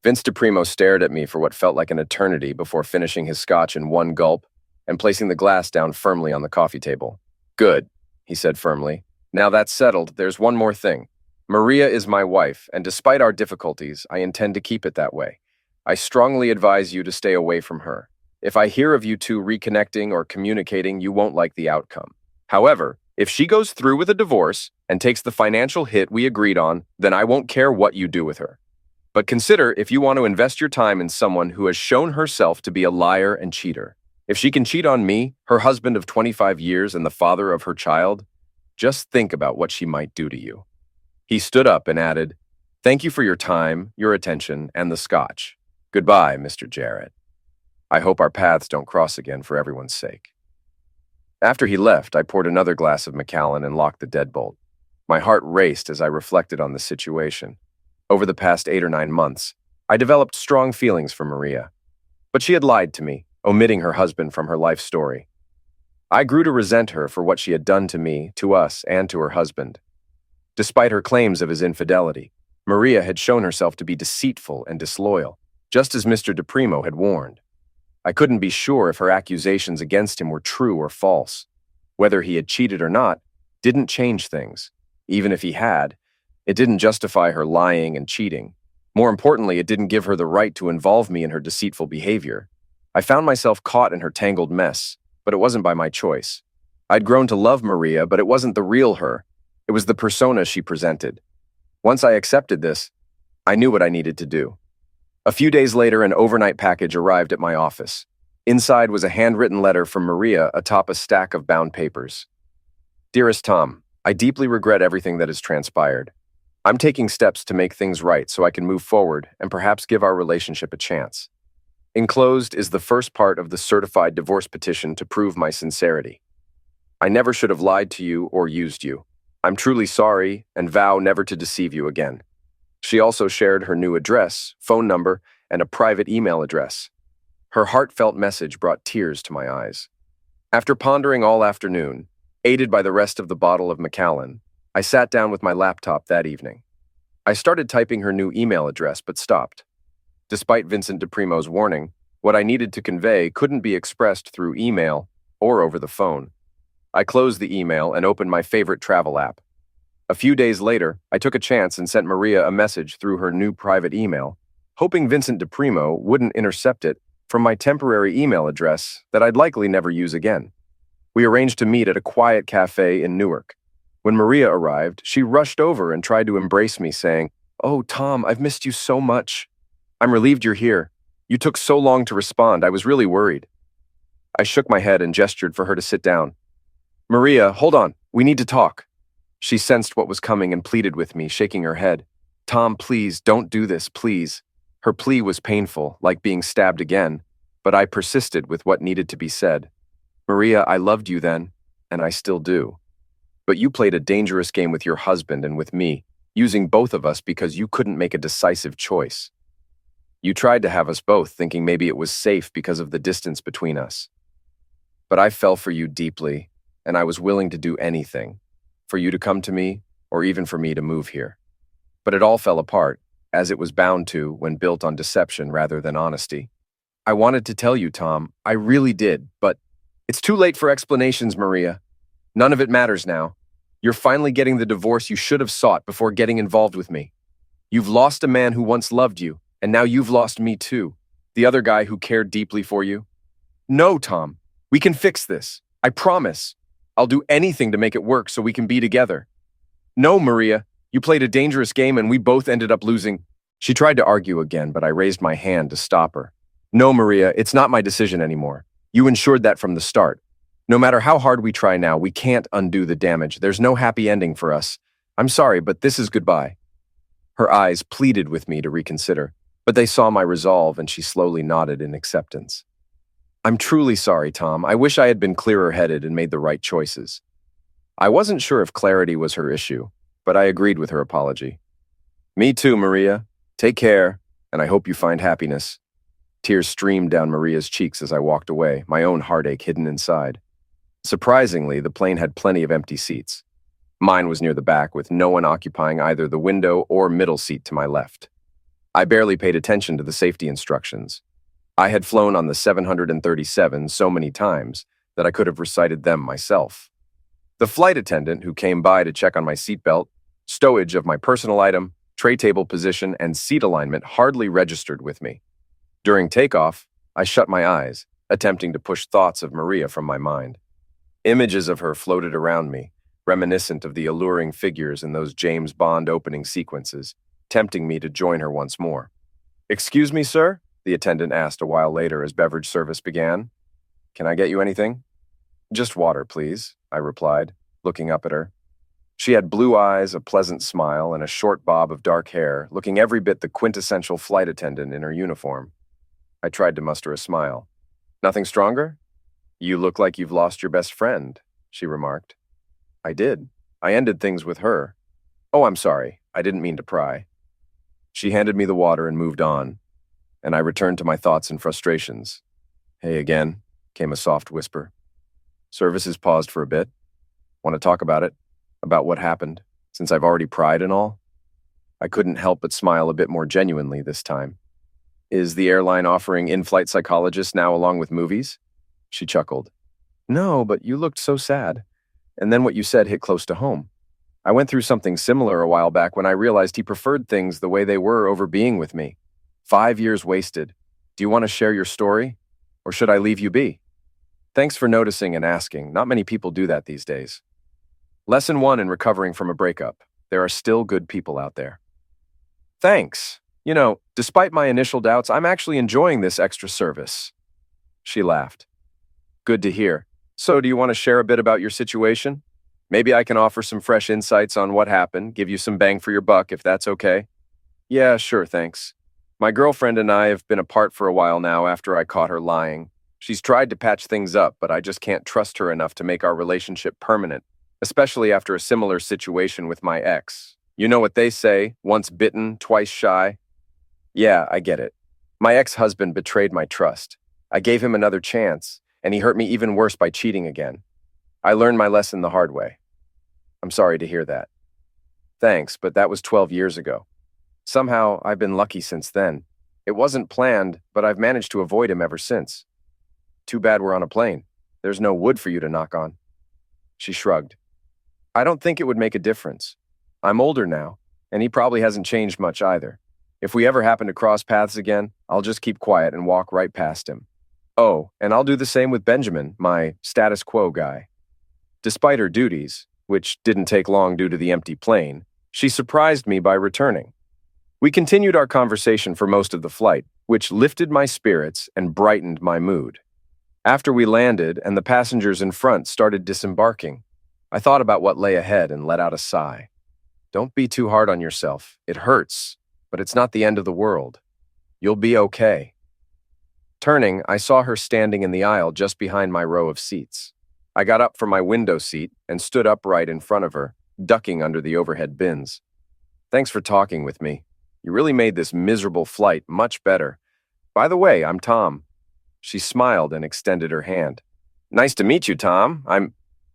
A: Vince DePrimo stared at me for what felt like an eternity before finishing his scotch in one gulp and placing the glass down firmly on the coffee table. "Good," he said firmly. "Now that's settled, there's one more thing. Maria is my wife, and despite our difficulties, I intend to keep it that way. I strongly advise you to stay away from her. If I hear of you two reconnecting or communicating, you won't like the outcome. However, if she goes through with a divorce and takes the financial hit we agreed on, then I won't care what you do with her. But consider if you want to invest your time in someone who has shown herself to be a liar and cheater. If she can cheat on me, her husband of 25 years and the father of her child, just think about what she might do to you." He stood up and added, "Thank you for your time, your attention, and the scotch. Goodbye, Mr. Jarrett. I hope our paths don't cross again for everyone's sake." After he left, I poured another glass of Macallan and locked the deadbolt. My heart raced as I reflected on the situation. Over the past 8 or 9 months, I developed strong feelings for Maria. But she had lied to me, omitting her husband from her life story. I grew to resent her for what she had done to me, to us, and to her husband. Despite her claims of his infidelity, Maria had shown herself to be deceitful and disloyal, just as Mr. DePrimo had warned. I couldn't be sure if her accusations against him were true or false. Whether he had cheated or not didn't change things. Even if he had, it didn't justify her lying and cheating. More importantly, it didn't give her the right to involve me in her deceitful behavior. I found myself caught in her tangled mess, but it wasn't by my choice. I'd grown to love Maria, but it wasn't the real her. It was the persona she presented. Once I accepted this, I knew what I needed to do. A few days later, an overnight package arrived at my office. Inside was a handwritten letter from Maria atop a stack of bound papers. "Dearest Tom, I deeply regret everything that has transpired. I'm taking steps to make things right so I can move forward and perhaps give our relationship a chance. Enclosed is the first part of the certified divorce petition to prove my sincerity. I never should have lied to you or used you. I'm truly sorry and vow never to deceive you again." She also shared her new address, phone number, and a private email address. Her heartfelt message brought tears to my eyes. After pondering all afternoon, aided by the rest of the bottle of Macallan, I sat down with my laptop that evening. I started typing her new email address but stopped. Despite Vincent DePrimo's warning, what I needed to convey couldn't be expressed through email or over the phone. I closed the email and opened my favorite travel app. A few days later, I took a chance and sent Maria a message through her new private email, hoping Vincent DePrimo wouldn't intercept it from my temporary email address that I'd likely never use again. We arranged to meet at a quiet cafe in Newark. When Maria arrived, she rushed over and tried to embrace me, saying, "Oh, Tom, I've missed you so much. I'm relieved you're here. You took so long to respond, I was really worried." I shook my head and gestured for her to sit down. "Maria, hold on, we need to talk." She sensed what was coming and pleaded with me, shaking her head. "Tom, please, don't do this, please." Her plea was painful, like being stabbed again, but I persisted with what needed to be said. "Maria, I loved you then, and I still do. But you played a dangerous game with your husband and with me, using both of us because you couldn't make a decisive choice. You tried to have us both, thinking maybe it was safe because of the distance between us. But I fell for you deeply, and I was willing to do anything, for you to come to me, or even for me to move here. But it all fell apart, as it was bound to when built on deception rather than honesty. I wanted to tell you, Tom, I really did, but it's too late for explanations, Maria. None of it matters now. You're finally getting the divorce you should have sought before getting involved with me. You've lost a man who once loved you, and now you've lost me too, the other guy who cared deeply for you. No, Tom, we can fix this. I promise. I'll do anything to make it work so we can be together. No, Maria, you played a dangerous game and we both ended up losing. She tried to argue again, but I raised my hand to stop her. No, Maria, it's not my decision anymore. You ensured that from the start. No matter how hard we try now, we can't undo the damage. There's no happy ending for us. I'm sorry, but this is goodbye. Her eyes pleaded with me to reconsider, but they saw my resolve and she slowly nodded in acceptance. I'm truly sorry, Tom. I wish I had been clearer-headed and made the right choices. I wasn't sure if clarity was her issue, but I agreed with her apology. Me too, Maria. Take care, and I hope you find happiness. Tears streamed down Maria's cheeks as I walked away, my own heartache hidden inside. Surprisingly, the plane had plenty of empty seats. Mine was near the back, with no one occupying either the window or middle seat to my left. I barely paid attention to the safety instructions. I had flown on the 737 so many times that I could have recited them myself. The flight attendant who came by to check on my seatbelt, stowage of my personal item, tray table position, and seat alignment hardly registered with me. During takeoff, I shut my eyes, attempting to push thoughts of Maria from my mind. Images of her floated around me, reminiscent of the alluring figures in those James Bond opening sequences, tempting me to join her once more. "Excuse me, sir?" the attendant asked a while later as beverage service began. "Can I get you anything?" "Just water, please," I replied, looking up at her. She had blue eyes, a pleasant smile, and a short bob of dark hair, looking every bit the quintessential flight attendant in her uniform. I tried to muster a smile. "Nothing stronger?" "You look like you've lost your best friend," she remarked. "I did. I ended things with her." "Oh, I'm sorry. I didn't mean to pry." She handed me the water and moved on, and I returned to my thoughts and frustrations. "Hey again," came a soft whisper. Services paused for a bit. "Want to talk about it? About what happened, since I've already pried and all?" I couldn't help but smile a bit more genuinely this time. "Is the airline offering in-flight psychologists now along with movies?" She chuckled. "No, but you looked so sad. And then what you said hit close to home. I went through something similar a while back when I realized he preferred things the way they were over being with me. 5 years wasted. Do you want to share your story? Or should I leave you be? Thanks for noticing and asking. Not many people do that these days. Lesson 1 in recovering from a breakup. There are still good people out there. Thanks. You know, despite my initial doubts, I'm actually enjoying this extra service." She laughed. "Good to hear. So, do you want to share a bit about your situation? Maybe I can offer some fresh insights on what happened, give you some bang for your buck if that's okay." "Yeah, sure, thanks. My girlfriend and I have been apart for a while now after I caught her lying. She's tried to patch things up, but I just can't trust her enough to make our relationship permanent, especially after a similar situation with my ex. You know what they say, once bitten, twice shy? Yeah, I get it. My ex-husband betrayed my trust. I gave him another chance, and he hurt me even worse by cheating again. I learned my lesson the hard way. I'm sorry to hear that." "Thanks, but that was 12 years ago. Somehow, I've been lucky since then. It wasn't planned, but I've managed to avoid him ever since. Too bad we're on a plane. There's no wood for you to knock on." She shrugged. "I don't think it would make a difference. I'm older now, and he probably hasn't changed much either. If we ever happen to cross paths again, I'll just keep quiet and walk right past him. Oh, and I'll do the same with Benjamin, my status quo guy." Despite her duties, which didn't take long due to the empty plane, she surprised me by returning. We continued our conversation for most of the flight, which lifted my spirits and brightened my mood. After we landed and the passengers in front started disembarking, I thought about what lay ahead and let out a sigh. Don't be too hard on yourself. It hurts, but it's not the end of the world. You'll be okay. Turning, I saw her standing in the aisle just behind my row of seats. I got up from my window seat and stood upright in front of her, ducking under the overhead bins. "Thanks for talking with me. You really made this miserable flight much better. By the way, I'm Tom." She smiled and extended her hand. "Nice to meet you, Tom. I'm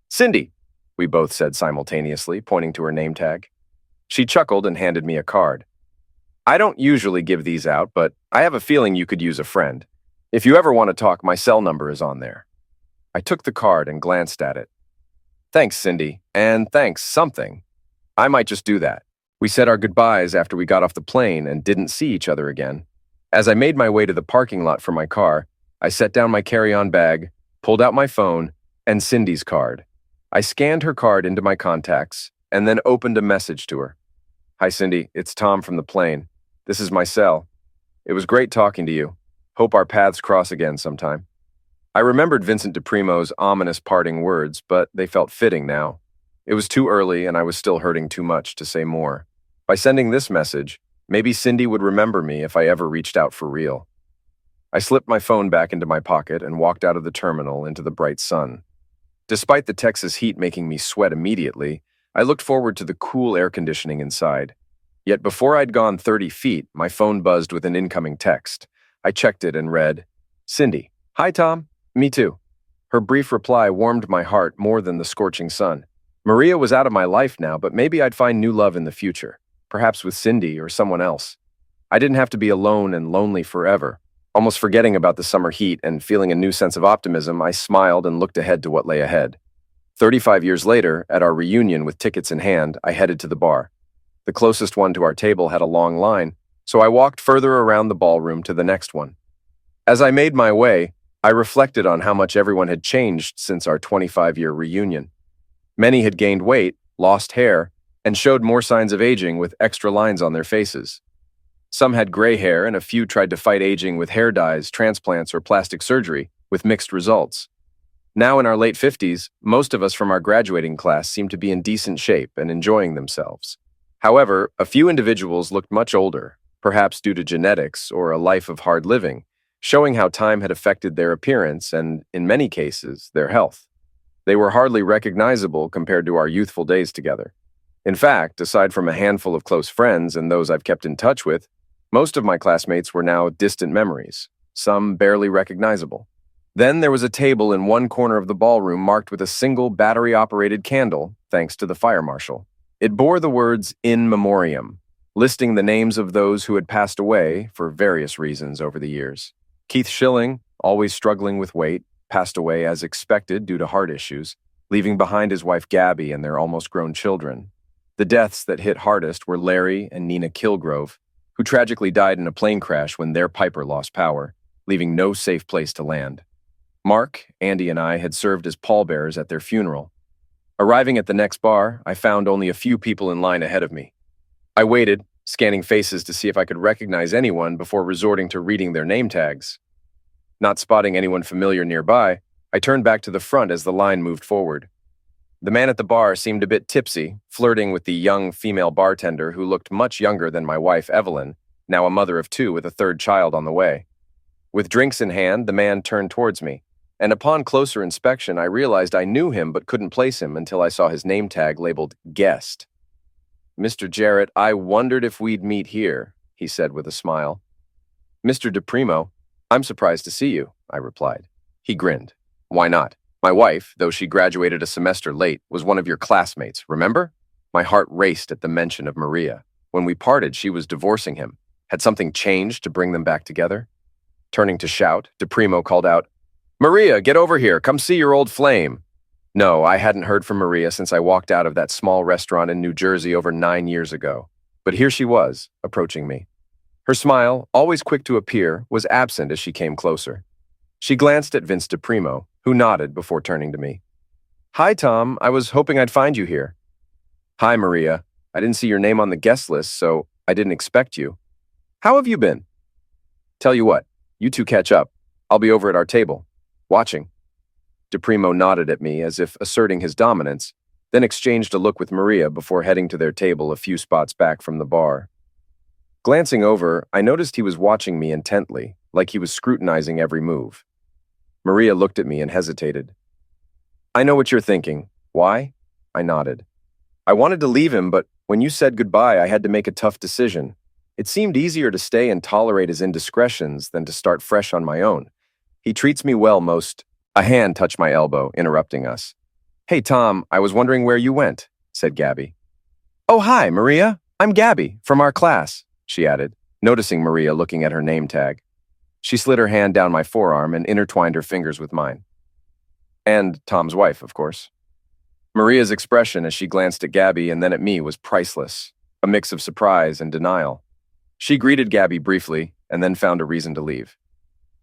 A: Cindy," we both said simultaneously, pointing to her name tag. She chuckled and handed me a card. "I don't usually give these out, but I have a feeling you could use a friend. If you ever want to talk, my cell number is on there." I took the card and glanced at it. "Thanks, Cindy, and thanks, something. I might just do that." We said our goodbyes after we got off the plane and didn't see each other again. As I made my way to the parking lot for my car, I set down my carry-on bag, pulled out my phone, and Cindy's card. I scanned her card into my contacts and then opened a message to her. "Hi, Cindy. It's Tom from the plane. This is my cell. It was great talking to you. Hope our paths cross again sometime." I remembered Vincent DePrimo's ominous parting words, but they felt fitting now. It was too early and I was still hurting too much to say more. By sending this message, maybe Cindy would remember me if I ever reached out for real. I slipped my phone back into my pocket and walked out of the terminal into the bright sun. Despite the Texas heat making me sweat immediately, I looked forward to the cool air conditioning inside. Yet before I'd gone 30 feet, my phone buzzed with an incoming text. I checked it and read, "Cindy, hi Tom, me too." Her brief reply warmed my heart more than the scorching sun. Maria was out of my life now, but maybe I'd find new love in the future, perhaps with Cindy or someone else. I didn't have to be alone and lonely forever. Almost forgetting about the summer heat and feeling a new sense of optimism, I smiled and looked ahead to what lay ahead. 35 years later, at our reunion with tickets in hand, I headed to the bar. The closest one to our table had a long line, so I walked further around the ballroom to the next one. As I made my way, I reflected on how much everyone had changed since our 25-year reunion. Many had gained weight, lost hair, and showed more signs of aging with extra lines on their faces. Some had gray hair, and a few tried to fight aging with hair dyes, transplants, or plastic surgery, with mixed results. Now in our late 50s, most of us from our graduating class seemed to be in decent shape and enjoying themselves. However, a few individuals looked much older, perhaps due to genetics or a life of hard living, showing how time had affected their appearance and, in many cases, their health. They were hardly recognizable compared to our youthful days together. In fact, aside from a handful of close friends and those I've kept in touch with, most of my classmates were now distant memories, some barely recognizable. Then there was a table in one corner of the ballroom marked with a single battery-operated candle, thanks to the fire marshal. It bore the words "In Memoriam," listing the names of those who had passed away for various reasons over the years. Keith Schilling, always struggling with weight, passed away as expected due to heart issues, leaving behind his wife Gabby and their almost grown children. The deaths that hit hardest were Larry and Nina Kilgrove, who tragically died in a plane crash when their Piper lost power, leaving no safe place to land. Mark, Andy, and I had served as pallbearers at their funeral. Arriving at the next bar, I found only a few people in line ahead of me. I waited, scanning faces to see if I could recognize anyone before resorting to reading their name tags. Not spotting anyone familiar nearby, I turned back to the front as the line moved forward. The man at the bar seemed a bit tipsy, flirting with the young female bartender who looked much younger than my wife, Evelyn, now a mother of two with a third child on the way. With drinks in hand, the man turned towards me, and upon closer inspection, I realized I knew him but couldn't place him until I saw his name tag labeled Guest. "Mr. Jarrett, I wondered if we'd meet here," he said with a smile. "Mr. DePrimo, I'm surprised to see you," I replied. He grinned. "Why not? My wife, though she graduated a semester late, was one of your classmates, remember?" My heart raced at the mention of Maria. When we parted, she was divorcing him. Had something changed to bring them back together? Turning to shout, DePrimo called out, "Maria, get over here. Come see your old flame." No, I hadn't heard from Maria since I walked out of that small restaurant in New Jersey over 9 years ago. But here she was, approaching me. Her smile, always quick to appear, was absent as she came closer. She glanced at Vince DePrimo, who nodded before turning to me. "Hi, Tom. I was hoping I'd find you here." "Hi, Maria. I didn't see your name on the guest list, so I didn't expect you. How have you been?" "Tell you what, you two catch up. I'll be over at our table, watching." DePrimo nodded at me as if asserting his dominance, then exchanged a look with Maria before heading to their table a few spots back from the bar. Glancing over, I noticed he was watching me intently, like he was scrutinizing every move. Maria looked at me and hesitated. "I know what you're thinking. Why?" I nodded. "I wanted to leave him, but when you said goodbye, I had to make a tough decision. It seemed easier to stay and tolerate his indiscretions than to start fresh on my own. He treats me well most. A hand touched my elbow, interrupting us. Hey, Tom, I was wondering where you went, said Gabby. Oh, hi, Maria. I'm Gabby, from our class, she added, noticing Maria looking at her name tag. She slid her hand down my forearm and intertwined her fingers with mine. And Tom's wife, of course. Maria's expression as she glanced at Gabby and then at me was priceless, a mix of surprise and denial. She greeted Gabby briefly and then found a reason to leave.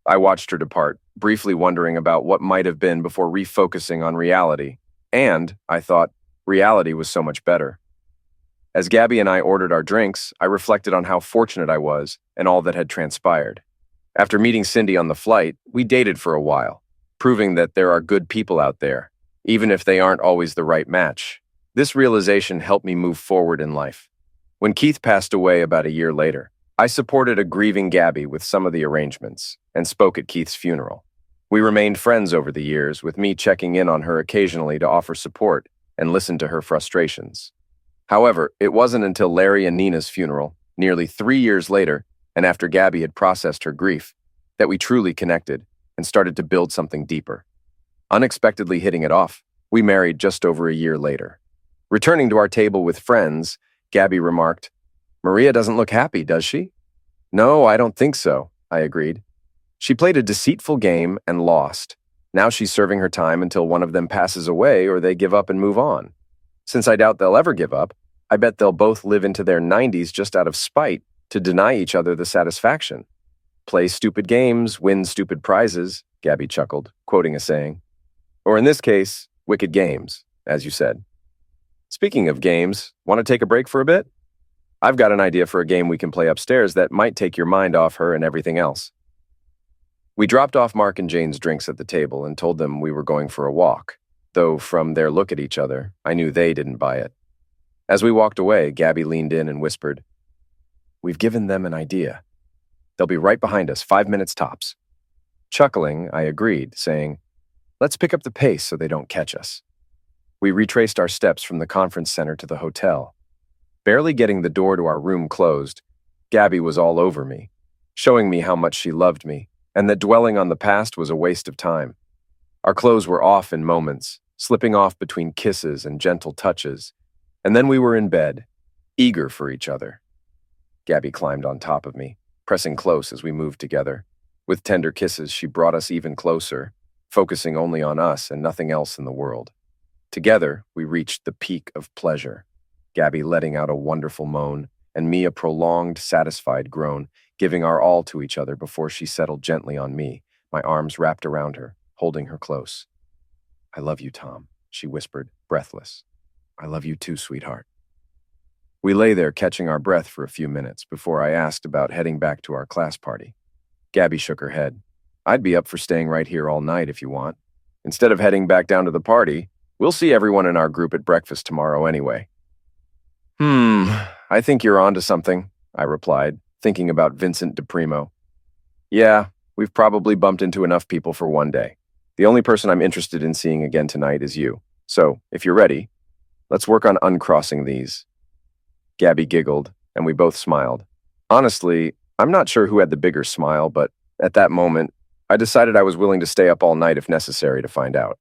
A: I watched her depart, briefly wondering about what might have been before refocusing on reality. And, I thought, reality was so much better. As Gabby and I ordered our drinks, I reflected on how fortunate I was and all that had transpired. After meeting Cindy on the flight, we dated for a while, proving that there are good people out there, even if they aren't always the right match. This realization helped me move forward in life. When Keith passed away about a year later, I supported a grieving Gabby with some of the arrangements and spoke at Keith's funeral. We remained friends over the years, with me checking in on her occasionally to offer support and listen to her frustrations. However, it wasn't until Larry and Nina's funeral, nearly 3 years later, and after Gabby had processed her grief, that we truly connected and started to build something deeper. Unexpectedly hitting it off, we married just over a year later. Returning to our table with friends, Gabby remarked, Maria doesn't look happy, does she? No, I don't think so, I agreed. She played a deceitful game and lost. Now she's serving her time until one of them passes away or they give up and move on. Since I doubt they'll ever give up, I bet they'll both live into their 90s just out of spite to deny each other the satisfaction. Play stupid games, win stupid prizes, Gabby chuckled, quoting a saying. Or in this case, wicked games, as you said. Speaking of games, want to take a break for a bit? I've got an idea for a game we can play upstairs that might take your mind off her and everything else. We dropped off Mark and Jane's drinks at the table and told them we were going for a walk, though from their look at each other, I knew they didn't buy it. As we walked away, Gabby leaned in and whispered, We've given them an idea. They'll be right behind us, 5 minutes tops. Chuckling, I agreed, saying, Let's pick up the pace so they don't catch us. We retraced our steps from the conference center to the hotel. Barely getting the door to our room closed, Gabby was all over me, showing me how much she loved me, and that dwelling on the past was a waste of time. Our clothes were off in moments, slipping off between kisses and gentle touches, and then we were in bed, eager for each other. Gabby climbed on top of me, pressing close as we moved together. With tender kisses, she brought us even closer, focusing only on us and nothing else in the world. Together, we reached the peak of pleasure, Gabby letting out a wonderful moan, and me a prolonged, satisfied groan, giving our all to each other before she settled gently on me, my arms wrapped around her, holding her close. I love you, Tom, she whispered, breathless. I love you too, sweetheart. We lay there catching our breath for a few minutes before I asked about heading back to our class party. Gabby shook her head. I'd be up for staying right here all night if you want. Instead of heading back down to the party, we'll see everyone in our group at breakfast tomorrow anyway. I think you're onto something, I replied, thinking about Vincent DePrimo. Yeah, we've probably bumped into enough people for one day. The only person I'm interested in seeing again tonight is you. So, if you're ready, let's work on uncrossing these. Gabby giggled, and we both smiled. Honestly, I'm not sure who had the bigger smile, but at that moment, I decided I was willing to stay up all night if necessary to find out.